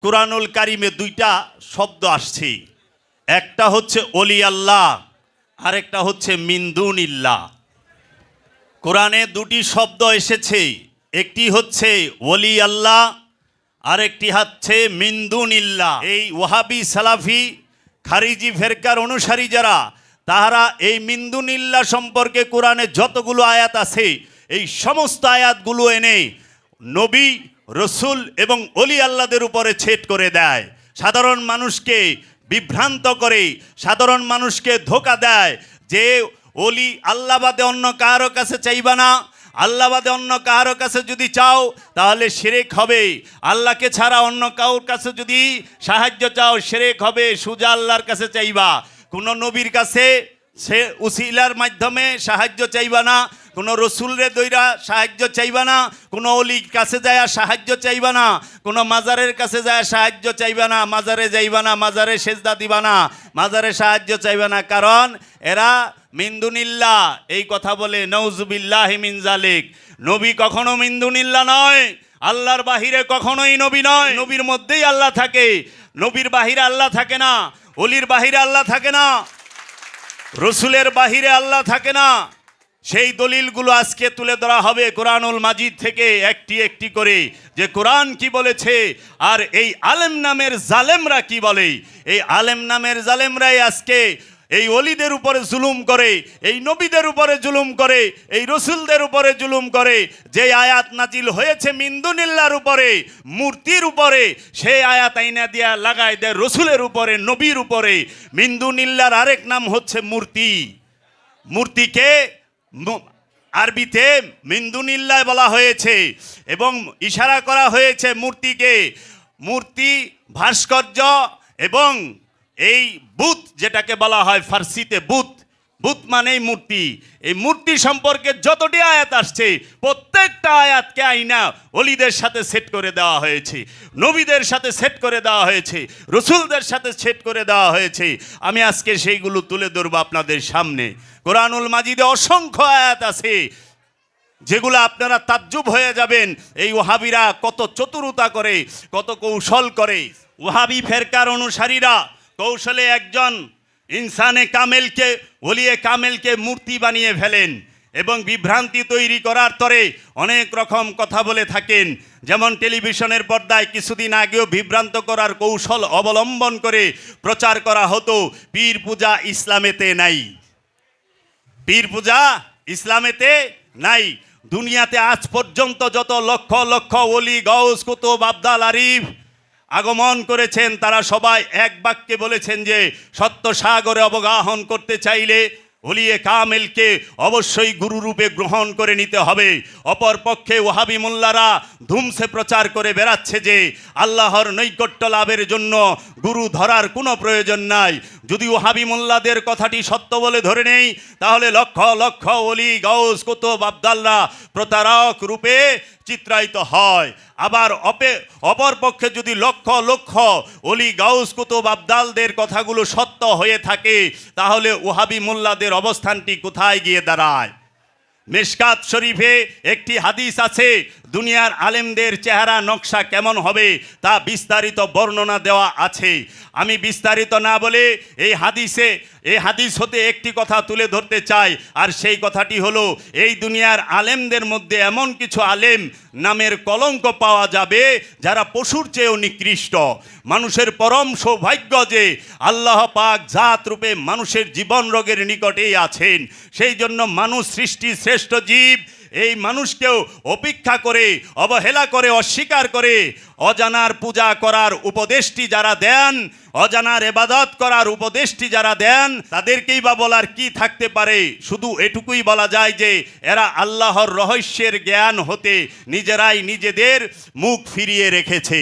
কুরআনুল কারিমে দুইটা শব্দ আসছে, একটা হচ্ছে ওলি আল্লাহ আর একটা হচ্ছে মিনদুনিল্লাহ। কোরআনে দুটি শব্দ এসেছে, একটি হচ্ছে ওলি আল্লাহ আর একটি হচ্ছে মিনদুনিল্লাহ। এই ওয়াহাবি সালাফি খারিজি ফেরকার অনুসারী যারা, তাহারা এই মিনদুনিল্লাহ সম্পর্কে কোরআনে যতগুলো আয়াত আছে এই সমস্ত আয়াতগুলো এনে নবী রসুল এবং ওলি আল্লাহদের উপরে ছেদ করে দেয়, সাধারণ মানুষকে বিভ্রান্ত করে, সাধারণ মানুষকে ধোঁকা দেয় যে ওলি আল্লাহ বাদে অন্য কারো কাছে চাইবা না, আল্লাহ বাদে অন্য কারো কাছে যদি চাও তাহলে শিরক হবে, আল্লাহকে ছাড়া অন্য কারোর কাছে যদি সাহায্য চাও শিরক হবে, সোজা আল্লাহর কাছে চাইবা, কোনো নবীর কাছে সে উসিলার মাধ্যমে সাহায্য চাইবা না, কোনো রসুলরে দইরা সাহায্য চাইবা না, কোনো অলির কাছে যায় সাহায্য চাইবা না, কোনো মাজারের কাছে যায় সাহায্য চাইবা না, মাজারে যাইবা না, মাজারে সেজদা দিবা না, মাজারে সাহায্য চাইবা না, কারণ এরা মিনদুনিল্লাহ এই কথা বলে। নাউজুবিল্লাহি মিন যালিক। নবী কখনো মিনদুনিল্লাহ নয়, আল্লাহর বাহিরে কখনোই নবী নয়, নবীর মধ্যেই আল্লাহ থাকে, নবীর বাহিরে আল্লাহ থাকে না, অলির বাহিরে আল্লাহ থাকে না, রসুলের বাহিরে আল্লাহ থাকে না। সেই দলিলগুলো আজকে তুলে ধরা হবে কোরআনুল মাজিদ থেকে একটি একটি করে, যে কোরআন কি বলেছে আর এই আলেম নামের জালেমরা কি বলে। এই আলেম নামের জালেমরাই আজকে এই অলিদের উপরে জুলুম করে, এই নবীদের উপরে জুলুম করে, এই রসুলদের উপরে জুলুম করে। যে আয়াত নাজিল হয়েছে মিনদুনিল্লাহর উপরে, মূর্তির উপরে, সেই আয়াত আইনা দিয়া লাগায় দেয় রসুলের উপরে, নবীর উপরে। মিনদুনিল্লাহর আরেক নাম হচ্ছে মূর্তি। মূর্তিকে আরবিতে মিনদুনিল্লাহ বলা হয়েছে এবং ইশারা করা হয়েছে মূর্তিকে। মূর্তি, ভাস্কর্য এবং এই বুত যেটাকে বলা হয় ফার্সিতে বুত, বুত মানেই মূর্তি। এই মূর্তি সম্পর্কে যতটি আয়াত আসছে প্রত্যেকটা আয়াতকে আইনা অলিদের সাথে সেট করে দেওয়া হয়েছে, নবীদের সাথে সেট করে দেওয়া হয়েছে, রসুলদের সাথে সেট করে দেওয়া হয়েছে। আমি আজকে সেইগুলো তুলে ধরবো আপনাদের সামনে। কোরআনুল মাজিদে অসংখ্য আয়াত আছে যেগুলো আপনারা তাজ্জুব হয়ে যাবেন, এই ওয়াহাবিরা কত চতুরতা করে, কত কৌশল করে। ওয়াহাবি ফেরকার অনুসারীরা কৌশলে একজন ইনসানে কামেলকে, ওলিয়ে কামেলকে মূর্তি বানিয়ে ফেলেন এবং বিভ্রান্তি তৈরি করার তরে অনেক রকম কথা বলে থাকেন। যেমন টেলিভিশনের পর্দায় কিছুদিন আগেও বিভ্রান্ত করার কৌশল অবলম্বন করে প্রচার করা হতো পীর পূজা ইসলামেতে নাই, পীর পূজা ইসলামেতে নাই। দুনিয়াতে আজ পর্যন্ত যত লক্ষ লক্ষ ওলি, গাউস, কুতুব, আবদাল, আরিফ আগমন করেছেন, তারা সবাই এক বাক্যে বলেছেন যে সত্য সাগরে অবগাহন করতে চাইলে ওলিয়ে কামেলকে অবশ্যই গুরুরূপে গ্রহণ করে নিতে হবে। অপরপক্ষে ওয়াহাবি মোল্লারা ধুমসে প্রচার করে বেড়াচ্ছে যে আল্লাহর নৈকট্য লাভের জন্য গুরু ধরার কোনো প্রয়োজন নাই। যদি ওয়াহাবি মোল্লাদের কথাটি সত্য বলে ধরে নেই, তাহলে লক্ষ লক্ষ ওলি, গাউস, কুতুব, আবদাল্লাহ প্রতারক রূপে চিত্রায়িত হয়। আবার অপরপক্ষে যদি লক্ষ লক্ষ ওলি, গাউস, কুতুব, আবদালদের কথাগুলো সত্য হয়ে থাকে, তাহলে ওয়াহাবি মোল্লাদের অবস্থানটি কোথায় গিয়ে দাঁড়ায়? মিশকাত শরীফে একটি হাদিস আছে, দুনিয়ার আলেমদের চেহারা নকশা কেমন হবে তা বিস্তারিত বর্ণনা দেওয়া আছে। আমি বিস্তারিত না বলে এই হাদিস হতে একটি কথা তুলে ধরতে চাই, আর সেই কথাটি হলো এই দুনিয়ার আলেমদের মধ্যে এমন কিছু আলেম নামের কলঙ্ক পাওয়া যাবে যারা পশুর চেয়েও নিকৃষ্ট। মানুষের পরম সৌভাগ্য যে আল্লাহ পাক জাত রূপে মানুষের জীবন রোগের নিকটেই আছেন। সেই জন্য মানুষ সৃষ্টি শ্রেষ্ঠ জীব, এই মানুষকেও উপেক্ষা করে, অবহেলা করে, অস্বীকার করে অজানার পূজা করার উপদেশটি যারা দেন, অজানার ইবাদত করার উপদেশটি যারা দেন, তাদেরকেই বা বলার কি থাকতে পারে? শুধু এটুকুই বলা যায় যে এরা আল্লাহর রহস্যের জ্ঞান হতে নিজেরাই নিজেদের মুখ ফিরিয়ে রেখেছে।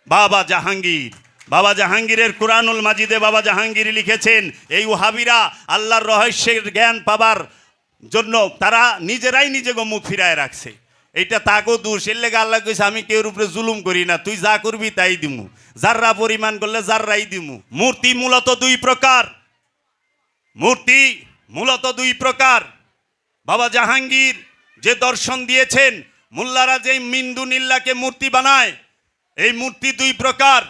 বাবা জাহাঙ্গীরের কোরআনুল মাজিদে বাবা জাহাঙ্গীর লিখেছেন, এই ওয়াহাবিরা আল্লাহর রহস্যের জ্ঞান পাবার জন্য তারা নিজেরাই নিজেকে মুখ ফিরায় রাখছে। এইটা তাকো দোষ। এর লেগে আল্লাহ কইছে আমি কেউর উপরে জুলুম করি না, তুই যা করবি তাই দিমু, যাররা পরিমাণ করলে যাররাই দিমু। মূর্তি মূলত দুই প্রকার, মূর্তি মূলত দুই প্রকার। বাবা জাহাঙ্গীর যে দর্শন দিয়েছেন, মোল্লারা যে মিনদুনিল্লাহকে মূর্তি বানায়, এই মূর্তি দুই প্রকার।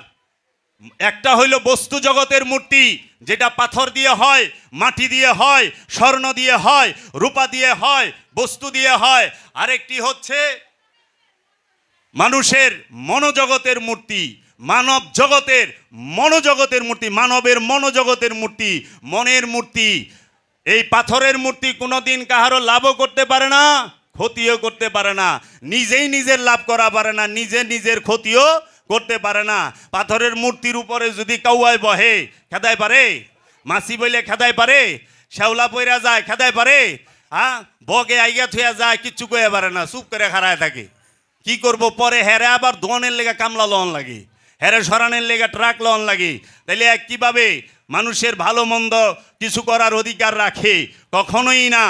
একটা হইল বস্তু জগতের মূর্তি, যেটা পাথর দিয়ে হয়, মাটি দিয়ে হয়, স্বর্ণ দিয়ে হয়, রূপা দিয়ে হয়, বস্তু দিয়ে হয়। আরেকটি হচ্ছে মানুষের মনোজগতের মূর্তি, মানব জগতের মনোজগতের মূর্তি, মানবের মনোজগতের মূর্তি, মনের মূর্তি। এই পাথরের মূর্তি কোনোদিন কাহারও লাভও করতে পারে না, ক্ষতিও করতে পারে না, নিজেই নিজের লাভ করা পারে না, নিজে নিজের ক্ষতিও করতে পারে না। পাথরের মূর্তির উপরে যদি কাউয়ায় বহে, খেদায় পারে? মাছি বইলে খেদায় পারে? শ্যাওলা পইরা যায়, খেদায় পারে? হ্যাঁ, বগে আইগা থুয়া যায়, কিচ্ছু কয়ে পারে না, চুপ করে খাড়ায় থাকে। কি করব? পরে হেরে আবার দোয়ানের লেগে কামলা লন লাগে, হেরে সরানের লেগে ট্রাক লন লাগে। তাইলে কিভাবে মানুষের ভালো মন্দ কিছু করার অধিকার রাখে? কখনোই না।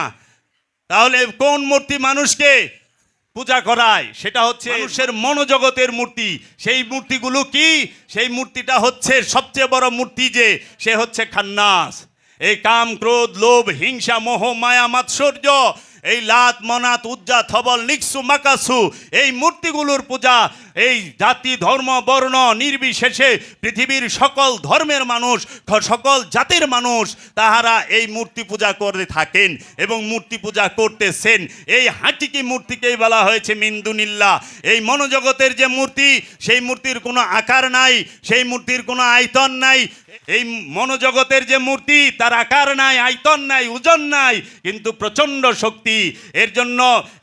তাহলে কোন মূর্তি মানুষকে পূজা করায়? সেটা হচ্ছে মানুষের মনোজগতের মূর্তি। সেই মূর্তিগুলো কি? সেই মূর্তিটা হচ্ছে সবচেয়ে বড় মূর্তি, যে সে হচ্ছে খান্নাস। এই কাম, ক্রোধ, লোভ, হিংসা, মোহ, মায়া, মাৎসর্য, এই লাত, মনাত, উজ্জা, থবল, নিকসু, মাকাসু, এই মূর্তিগুলোর পূজা এই জাতি, ধর্ম, বর্ণ নির্বিশেষে পৃথিবীর সকল ধর্মের মানুষ, সকল জাতির মানুষ, তাহারা এই মূর্তি পূজা করে থাকেন এবং মূর্তি পূজা করতেছেন। এই হাঁটিকি মূর্তিকেই বলা হয়েছে মিন্দুনিল্লাহ। এই মনোজগতের যে মূর্তি, সেই মূর্তির কোনো আকার নাই, সেই মূর্তির কোনো আয়তন নাই। এই মনোজগতের যে মূর্তি, তার আকার নাই, আয়তন নাই, ওজন নাই, কিন্তু প্রচণ্ড শক্তি। এর জন্য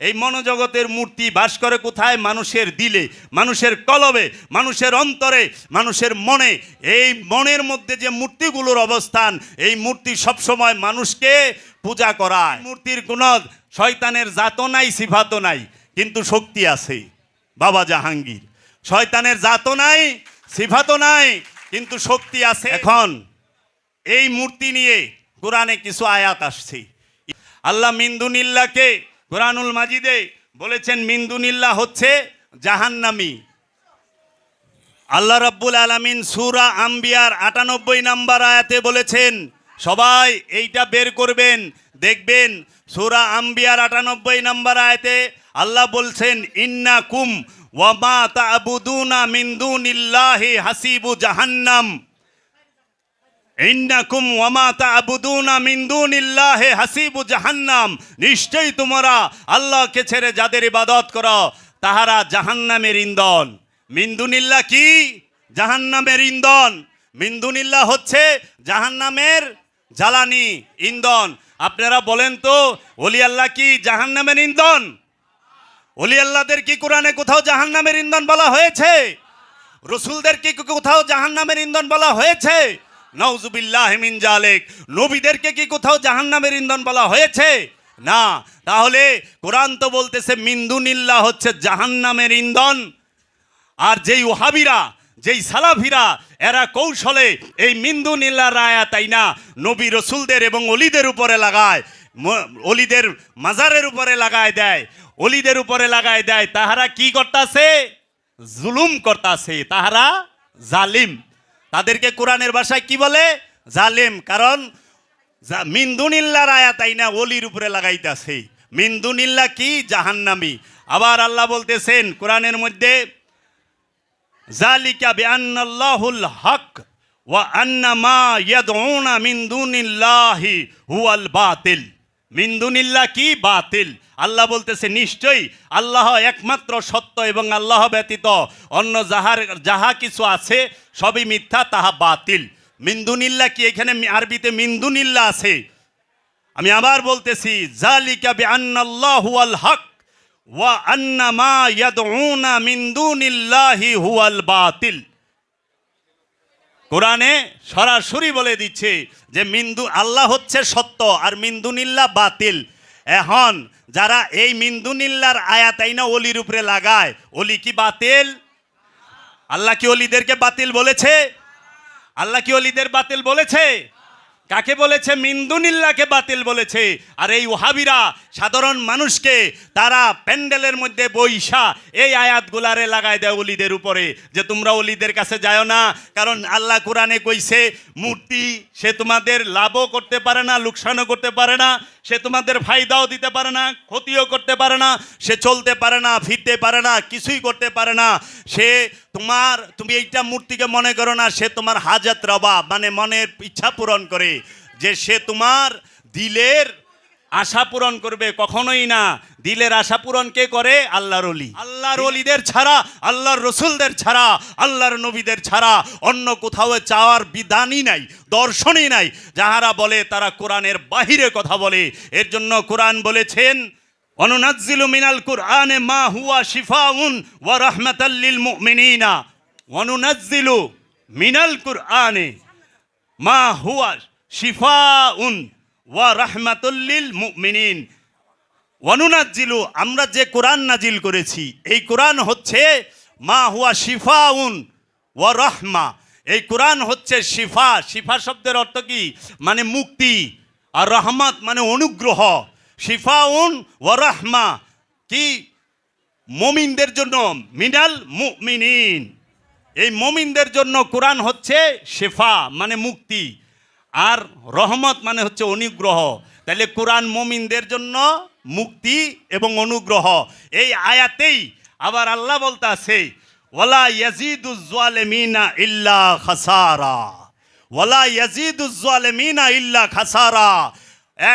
এই মনোজগতের মূর্তি বাস করে কোথায়? মানুষের দিলে, মানুষের কলবে, মানুষের অন্তরে, মানুষের মনে। এই মনের মধ্যে যে মূর্তিগুলোর অবস্থান, এই মূর্তি সবসময় মানুষকে পূজা করায়। মূর্তির কোনো শয়তানের জাতও নাই, সিফাতও নাই, কিন্তু শক্তি আছে। বাবা জাহাঙ্গীর, শয়তানের জাতও নাই, সিফাতও নাই, কিন্তু শক্তি আছে। এখন এই মূর্তি নিয়ে কোরআনে কিছু আয়াত আসছে। আল্লাহ মিন্দুনিল্লাহকে কোরআনুল মাজিদে বলেছেন মিন্দুনিল্লাহ হচ্ছে জাহান্নামী। আল্লাহ রাব্বুল আলামিন সূরা আম্বিয়ার ৯৮ নম্বর আয়াতে বলেছেন, সবাই এইটা বের করবেন, দেখবেন সূরা আম্বিয়ার ৯৮ নম্বর আয়াতে আল্লাহ বলছেন, ইন্নাকুম ওয়া মা তা'বুদুনা মিন দুনিল্লাহি হাসিবু জাহান্নাম। ইন্নাকুম ওয়া মা তা'বুদুনা মিন দুনিল্লাহি হাসিবু জাহান্নাম। নিশ্চয়ই তোমরা আল্লাহকে ছেড়ে যাদের ইবাদত করো, তাহারা জাহান্নামের ইন্ধন। মিন দুনিল্লাহ কি? জাহান্নামের ইন্ধন। মিন দুনিল্লাহ হচ্ছে জাহান্নামের জ্বালানি, ইন্ধন। আপনারা বলেন তো, ওলি আল্লাহ কি জাহান্নামের ইন্ধন? ওলি আল্লাহদের কি কোরআনে কোথাও জাহান্নামের ইন্ধন বলা হয়েছে? রসুলদের কি কোথাও জাহান্নামের ইন্ধন বলা হয়েছে? নাউজুবিল্লাহি মিন জালিক। নবীদেরকে কি কোথাও জাহান্নামের ইন্ধন বলা হয়েছে? না। তাহলে কোরআন তো বলতেছে মিন্দুনিল্লাহ হচ্ছে জাহান্নামের ইন্ধন। আর যেই ওহাবিরা, যেই সালাফিরা, এরা কৌশলে এই মিন্দুনিল্লাহর আয়াত আইনা নবী রসুলদের এবং অলিদের উপরে লাগায়, অলিদের মাজারের উপরে লাগায় দেয়, অলিদের উপরে লাগায় দেয়। তাহারা কি করতাছে? জুলুম করতাছে, তাহারা জালিম। তাদেরকে কোরআনের ভাষায় কি বলে? জালিম। কারণ মিন্দুনিল্লাহর আয়াত আইনা অলির উপরে লাগাইতাছে। মিন্দুনিল্লাহ কি? জাহান্নামী। আবার আল্লাহ বলতেছেন কোরআনের মধ্যে, যালিকা বিআন্নাল্লাহুল হক ওয়া আন্না মা ইয়াদউনা মিন দুনিল্লাহি হুয়াল বাতিল। মিন দুনিল্লাহ কি? বাতিল। আল্লাহ বলতেছে নিশ্চয়ই আল্লাহ একমাত্র সত্য এবং আল্লাহ ব্যতীত অন্য যাহা কিছু আছে সবই মিথ্যা, তাহা বাতিল। মিন দুনিল্লাহ কি? এখানে আরবিতে মিন দুনিল্লাহ আছে। আমি আবার বলতেছি, যালিকা বিআন্নাল্লাহু আল হক ওয়া আন্না মা ইয়াদউনা মিন দুনিল্লাহি হুয়াল বাতিল। কোরআনে সরাসরি বলে দিচ্ছে যে আল্লাহ হচ্ছে সত্য আর মিন্দুনিল্লাহ বাতিল। এখন যারা এই মিন্দুনিল্লাহর আয়াত আইনা অলির উপরে লাগায়, অলি কি বাতিল? আল্লাহ কি অলিদেরকে বাতিল বলেছে? আল্লাহ কি অলিদের বাতিল বলেছে? কাকে বলেছে? মিন্দুনিল্লাহকে বাতিল বলেছে। আর এই ওহাবিরা সাধারণ মানুষকে তারা প্যান্ডেলের মধ্যে বইসা এই আয়াতগুলারে লাগায় দেয় অলিদের উপরে, যে তোমরা অলিদের কাছে যাও না, কারণ আল্লাহ কোরআনে কইছে মূর্তি সে তোমাদের লাভও করতে পারে না, লোকসানও করতে পারে না, সে তোমাদের ফায়দাও দিতে পারে না, ক্ষতিও করতে পারে না, সে চলতে পারে না, ফিরতে পারে না, কিছুই করতে পারে না। সে তুমি এইটা মূর্তিকে মনে করো না, সে তোমার হাজাত রবা মানে মনের ইচ্ছা পূরণ করে, যে সে তোমার দিলের আশা পূরণ করবে, কখনোই না। দিলের আশা পূরণ কে করে? আল্লাহর ওলি। আল্লাহর ওলিদের ছাড়া, আল্লাহর রসুলদের ছাড়া, আল্লাহর নবীদের ছাড়া অন্য কোথাও চাওয়ার বিধানই নাই, দর্শনই নাই। যাহারা বলে তারা কোরআনের বাহিরে কথা বলে। এর জন্য কোরআন বলেছেন, অনুনাজ্জিলু মিনাল কুরআনে মা হুয়া শিফাউন ওয়া রাহমাতাল লিল মুমিনিনা। অনুনাজ্জিলু মিনাল কুরআনে মা হুয়া শিফাউন ওয়া রাহমাতুল লিল মুমিনিন। ওয়ানুনাজ্জিলু, আমরা যে কোরআন নাজিল করেছি, এই কোরআন হচ্ছে মা হুয়া শিফাউন ওয়া রাহমা। এই কোরআন হচ্ছে শিফা। শিফা শব্দের অর্থ কি? মানে মুক্তি। আর রহমত মানে অনুগ্রহ। শিফাউন ওয়া রাহমা কি? মুমিনদের জন্য, মিনাল মুমিনিন। এই মুমিনদের জন্য কোরআন হচ্ছে শিফা মানে মুক্তি, আর রহমত মানে হচ্ছে অনুগ্রহ। তাহলে কোরআন মুমিনদের জন্য মুক্তি এবং অনুগ্রহ। এই আয়াতেই আবার আল্লাহ বলতে আছে, ওয়ালা ইয়াজিদুজ জালিমিনা ইল্লা খাসারা, ওয়ালা ইয়াজিদুজ জালিমিনা ইল্লা খাসারা।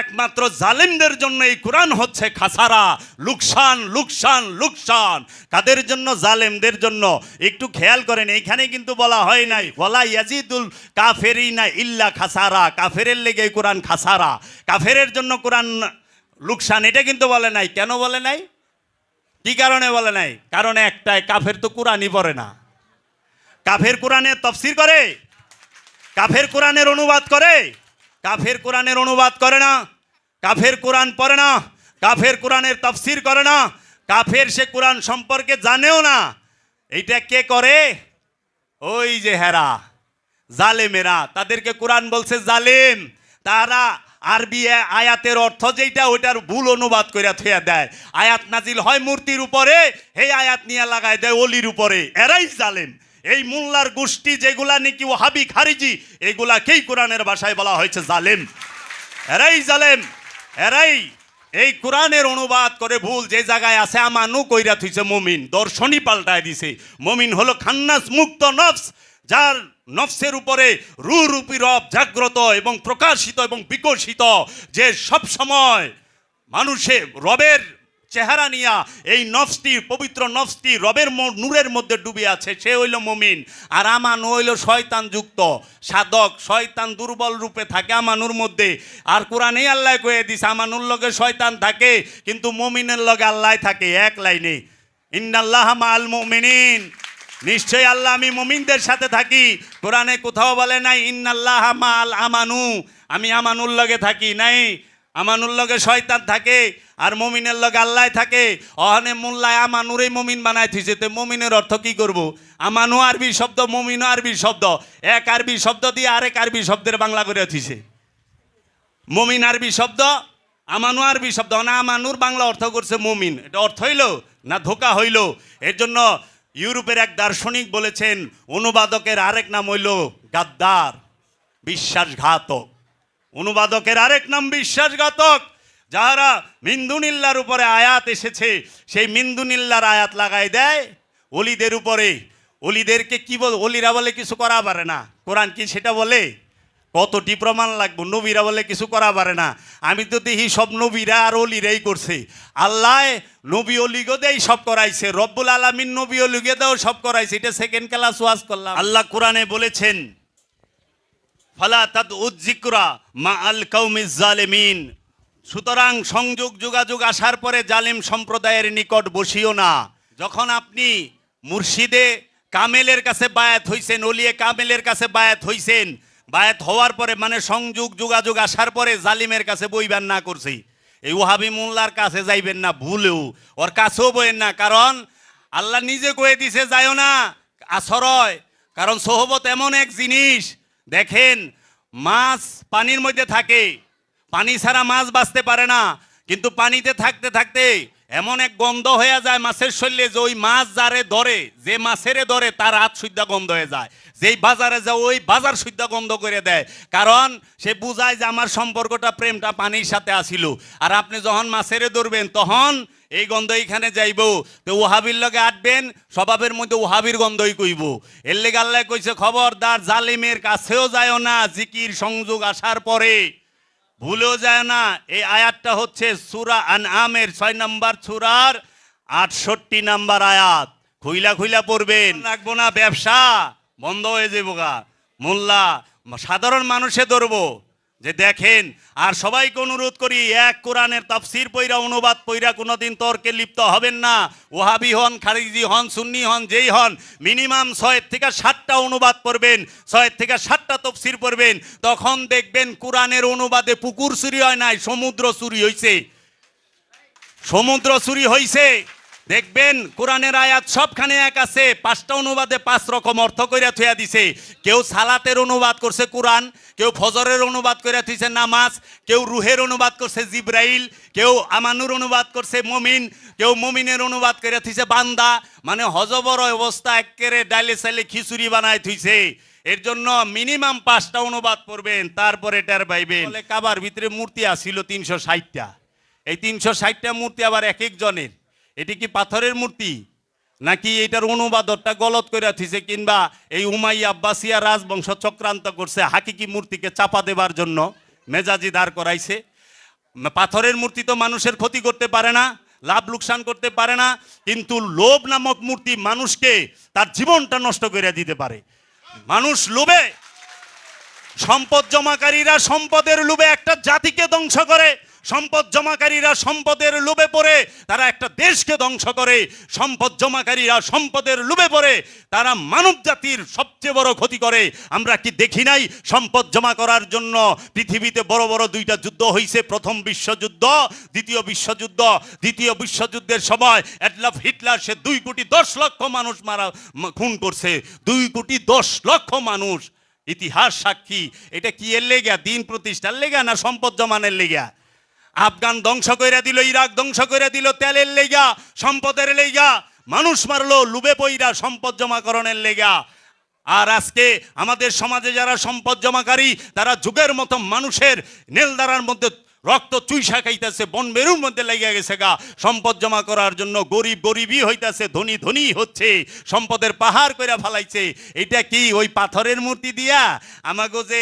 একমাত্র জালিমদের জন্য এই কোরআন হচ্ছে খাসারা, লুকসান, লুকসান, লুকসান। কাদের জন্য? জালেমদের জন্য। একটু খেয়াল করেন, এইখানে কিন্তু বলা হয় নাই ওয়ালা ইয়াজিদুল কাফেরিনা ইল্লা খাসারা। কাফেরের লেগে এই কোরআন খাসারা, কাফেরের জন্য কোরআন লুকসান, এটা কিন্তু বলে নাই। কেন বলে নাই? কি কারণে বলে নাই? কারণ একটাই, কাফের তো কোরআনই পড়ে না। কাফের কোরআনের তাফসীর করে, কাফের কোরআনের অনুবাদ করে, কাফের কোরআনের অনুবাদ করে না, কাফের কোরআন পড়ে না, কাফের কোরআনের তাফসীর করে না, কাফের সে কোরআন সম্পর্কে জানেও না। এইটা কে করে? ওই যে হেরা জালেমেরা, তাদেরকে কোরআন বলছে জালেম। তারা আরবি আয়াতের অর্থ যেটা, ওইটার ভুল অনুবাদ করে থুয়া দেয়। আয়াত নাজিল হয় মূর্তির উপরে, এই আয়াত নিয়ে লাগায় দেয় অলির উপরে। এরাই জালেম। এই মোল্লার গোষ্ঠী যেগুলা নাকি ওয়াহাবি খারিজি, এগুলাকেই কোরআনের ভাষায় বলা হয়েছে জালেম। এরাই জালেম, এরাই এই কোরআনের অনুবাদ করে ভুল। যে জায়গায় আছে আমানু কইরা থুইছে মুমিন, দর্শনই পাল্টায় দিছে। মুমিন হলো খান্নাস মুক্ত নফস, যার নফসের উপরে রূপী রব জাগ্রত এবং প্রকাশিত এবং বিকশিত, যে সব সময় মানুষের রবের চেহারা নিয়া এই নফসটি, পবিত্র নফসটি রবের নূরের মধ্যে ডুবে আছে, সে হইল মুমিন। আর আমানু হইল শয়তান যুক্ত সাধক, শয়তান দুর্বল রূপে থাকে আমানুর মধ্যে। আর কোরআনেই আল্লাহ কয়ে দিছে আমানুর লগে শয়তান থাকে, কিন্তু মুমিনের লগে আল্লাহ থাকে। এক লাইনে, ইন্নাল্লাহা মাআল মুমিনিন, নিশ্চয়ই আল্লাহ আমি মুমিনদের সাথে থাকি। কোরআনে কোথাও বলে নাই ইন্নাল্লাহা মাআল আমানু, আমি আমানুর লগে থাকি নাই। আমানুর লগে শয়তান থাকে আর মুমিনের লগে আল্লাহ থাকে। অহনে মোল্লায় আমানুরই মুমিন বানায় থিছে। তো মুমিনের অর্থ কি করব? আমানু আরবি শব্দ, মুমিনও আরবি শব্দ, এক আরবি শব্দ দিয়ে আরেক আরবি শব্দের বাংলা করে থিছে। মুমিন আরবি শব্দ, আমানু আরবি শব্দ, না আমানুর বাংলা অর্থ করছে মুমিন। এটা অর্থ হইল না ধোকা হইল? এর জন্য ইউরোপের এক দার্শনিক বলেছেন, অনুবাদকের আরেক নাম হইল গাদ্দার, বিশ্বাসঘাতক। অনুবাদকের আরেক নাম বিশ্বাসঘাতক। যাহারা মিন্দুনিল্লার উপরে আয়াত এসেছে, সেই মিন্দুনিল্লার আয়াত লাগাই দেয় অলিদের উপরে। অলিদেরকে কি বল? অলিরা বলে কিছু করা পারে না। কোরআন কি সেটা বলে? কতটি প্রমাণ লাগবে? নবীরা বলে কিছু করা পারে না। আমি তো দেখি সব নবীরা আর অলিরাই করছে। আল্লাহ নবী অলিগো দেই সব করাইছে, রব্বুল আলামিন নবী অলিগে দেও সব করাইছে। এটা সেকেন্ড ক্লাস ওয়াজ করলাম। আল্লাহ কোরআনে বলেছেন, ফালা তাদউয যিকরা মাআল কওমিজ জালিমিন। সুতরাং সংযোগ যোগাযোগ আসার পরে জালিম সম্প্রদায়ের নিকট বসিও না। যখন আপনি মুর্শিদে কামেলের কাছে বায়াত হইছেন, ওলিয়ে কামেলের কাছে বায়াত হইছেন, বায়াত হওয়ার পরে মানে সংযোগ যোগাযোগ আসার পরে জালিমের কাছে বইবেন না করছি। এই ওহাবি মোল্লার কাছে যাইবেন না ভুলেও, ওর কাছেও বইেন না। কারণ আল্লাহ নিজে কয়ে দিছে যাইও না, আশ্রয়। কারণ সোহবত এমন এক জিনিস, দেখেন মাছ পানির মধ্যে থাকে, পানি ছাড়া মাছ বাঁচতে পারে না, কিন্তু পানিতে থাকতে থাকতে এমন এক গন্ধ হয়ে যায় মাছের শরীরে যে ওই মাছ যারে ধরে, যে মাছেরে ধরে তার হাত সুদ্ধা গন্ধ হয়ে যায়, যেই বাজারে যায় ওই বাজার সুদ্ধা গন্ধ করে দেয়, কারণ সে বুঝায় যে আমার সম্পর্কটা প্রেমটা পানির সাথে আসিল। আর আপনি যখন মাছেরে ধরবেন তখন এই গন্ধ এইখানে যাইব, তো ওহাবির লগে আটবেন, স্বভাবের মধ্যে ওহাবির গন্ধই কইব। এর লেগে আল্লাহ কইছে খবরদার জালিমের কাছেও যায় না, জিকির সংযোগ আসার পরে ভুলেও যায় না। এই আয়াতটা হচ্ছে সূরা আনআমের 6 নম্বর সূরার 68 নম্বর আয়াত। খুইলা খুইলা পড়বেন, রাখবো না, ব্যবসা বন্ধ হয়ে যাবো গা। মোল্লা সাধারণ মানুষে ধরবো যে দেখেন। আর সবাইকে অনুরোধ করি, এক কোরআনের তাফসীর পইরা অনুবাদ পইরা কোনোদিন তর্কে লিপ্ত হবেন না। ওহাবি হন, খারিজি হন, সুন্নি হন, যেই হন, মিনিমাম 6 থেকে 7টা অনুবাদ পড়বেন, 6 থেকে 7টা তাফসীর পড়বেন। তখন দেখবেন কোরআনের অনুবাদে পুকুর চুরি হয় নাই, সমুদ্র চুরি হইছে। সমুদ্র চুরি হইছে। দেখবেন কোরআনের আয়াত সবখানে এক আছে, 5টা অনুবাদে 5 রকম অর্থ কইরা থুয়া দিছে। কেউ সালাতের অনুবাদ করছে কোরআন, কেউ ফজরের অনুবাদ কইরা থুইছে নামাজ, কেউ রুহের অনুবাদ করছে জিব্রাইল, কেউ আমানুর অনুবাদ করছে মমিন, কেউ মমিনের অনুবাদ কইরা থুইছে বান্দা। মানে হজবর অবস্থা একেবারে ডাইলে চাইলে খিচুড়ি বানায় থুইছে। এর জন্য মিনিমাম 5টা অনুবাদ পড়বেন, তারপরে টের পাইবেন। কাবার ভিতরে মূর্তি আসিল 360টা। এই 360টা মূর্তি আবার এক একজনের। এটি কি পাথরের মূর্তি নাকি এটার অনুবাদটা গলত করে থিছে, কিংবা এই উমাইয়া আব্বাসিয়া রাজবংশ চক্রান্ত করছে হাকিকি মূর্তিকে চাপা দেবার জন্য মেজাজি দাঁড় করাইছে? পাথরের মূর্তি তো মানুষের ক্ষতি করতে পারে না, লাভ লোকসান করতে পারে না, কিন্তু লোভ নামক মূর্তি মানুষকে তার জীবনটা নষ্ট করে দিতে পারে। মানুষ লোভে, সম্পদ জমাকারীরা সম্পদের লোভে একটা জাতিকে ধ্বংস করে, সম্পদ জমাকারীরা সম্পদের লোভে পড়ে তারা একটা দেশকে ধ্বংস করে, সম্পদ জমাকারীরা সম্পদের লোভে পড়ে তারা মানব জাতির সবচেয়ে বড় ক্ষতি করে। আমরা কি দেখি নাই সম্পদ জমা করার জন্য পৃথিবীতে বড় বড় 2টা যুদ্ধ হয়েছে, প্রথম বিশ্বযুদ্ধ, দ্বিতীয় বিশ্বযুদ্ধ। দ্বিতীয় বিশ্বযুদ্ধের সময় অ্যাডলফ হিটলার সে 2 কোটি 10 লক্ষ মানুষ খুন করছে, 2 কোটি 10 লক্ষ মানুষ। ইতিহাস সাক্ষী। এটা কি এর লেগা? দিন প্রতিষ্ঠার লেগা না সম্পদ জমানের লেগা? আফগান ধ্বংস করে দিল, ইরাক ধ্বংস করে দিল তেলের লেগা, সম্পদের লেগা। মানুষ মারলো লুবে পইরা সম্পদ জমাকরণের লেগা। আর আজকে আমাদের সমাজে যারা সম্পদ জমাকারী তারা যুগের মতো মানুষের নেলদারার মধ্যে রক্ত চুইসা খাইতেছে, বন মেরুর মধ্যে লেগে গেছে গা সম্পদ জমা করার জন্য। গরিব গরিবই হইতাছে, ধনী ধনী হচ্ছে, সম্পদের পাহাড় কইরা ফালাইছে। এটা কি ওই পাথরের মূর্তি দিয়া? আমাগো যে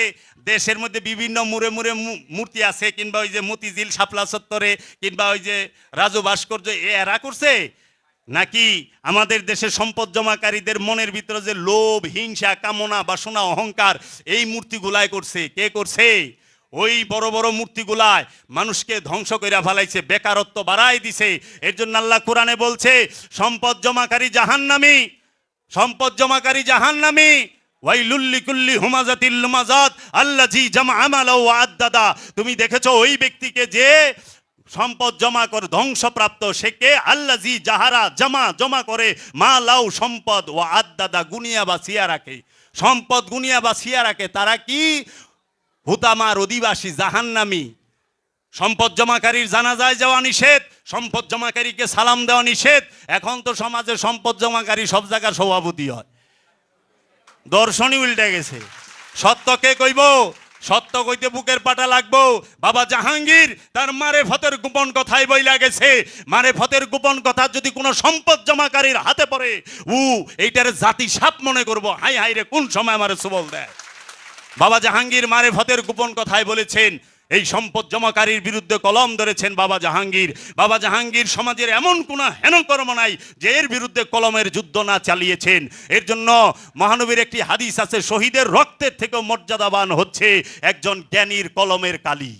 দেশের মধ্যে বিভিন্ন মুড়ে মুড়ে মূর্তি আছে, কিংবা ওই যে মতিঝিল শাপলা চত্বরে, কিংবা ওই যে রাজু ভাস্কর্য, এরা করছে? নাকি আমাদের দেশের সম্পদ জমাকারীদের মনের ভিতরে যে লোভ, হিংসা, কামনা, বাসনা, অহংকার, এই মূর্তিগুলাই করছে? কে করছে? ওই বড় বড় মূর্তিগুলায় মানুষকে ধ্বংস করে ফেলাইছে, বেকারত্ব বাড়াই দিছে। এর জন্য আল্লাহ কোরআনে বলছে সম্পদ জমাকারী জাহান্নামী, সম্পদ জমাকারী জাহান্নামী। ওয়াইলুল লিকুল্লি হুমাযাতিল লুমাযাত আল্লাযী জামআ মালাহু ওয়া আদ্দাদা। তুমি দেখেছো ওই ব্যক্তিকে যে সম্পদ জমা করে ধ্বংসপ্রাপ্ত, সে কে? আল্লাযী যাহারা জমা করে মালাউ সম্পদ, ওয়া আদ্দাদা গুনিয়া বাছিয়া রাখে, সম্পদ গুনিয়া বাছিয়া রাখে। তারা কি? হুতামার অধিবাসী, জাহান্নামী। সম্পদ জমাকারীর জানাজায় যাওয়া নিষেধ, সম্পদ জমাকারীকে সালাম দেওয়া নিষেধ। এখন তো সমাজে সম্পদ জমাকারী সব জায়গার সভাপতি হয়, দর্শনই উল্টে গেছে। সত্য কে কইব? সত্য কইতে বুকের পাটা লাগবো। বাবা জাহাঙ্গীর তার মারেফতের গোপন কথাই বইলা গেছে। মারেফতের গোপন কথা যদি কোনো সম্পদ জমাকারীর হাতে পড়ে, এইটার জাতি সাপ মনে করবো। হাই হাই রে, কোন সময় আমারে সুবল দেয়। বাবা জাহাঙ্গীর মারেফতের গোপন কথাই বলেছেন। এই সম্পদ জমাকারীর বিরুদ্ধে কলম ধরেছেন বাবা জাহাঙ্গীর। বাবা জাহাঙ্গীর সমাজের এমন কোন হেনকর্ম নাই যে এর বিরুদ্ধে কলমের যুদ্ধ না চালিয়েছেন। এর জন্য মহানবীর একটি হাদিস আছে, শহীদের রক্তের থেকেও মর্যাদাবান হচ্ছে একজন জ্ঞানীর কলমের কালি।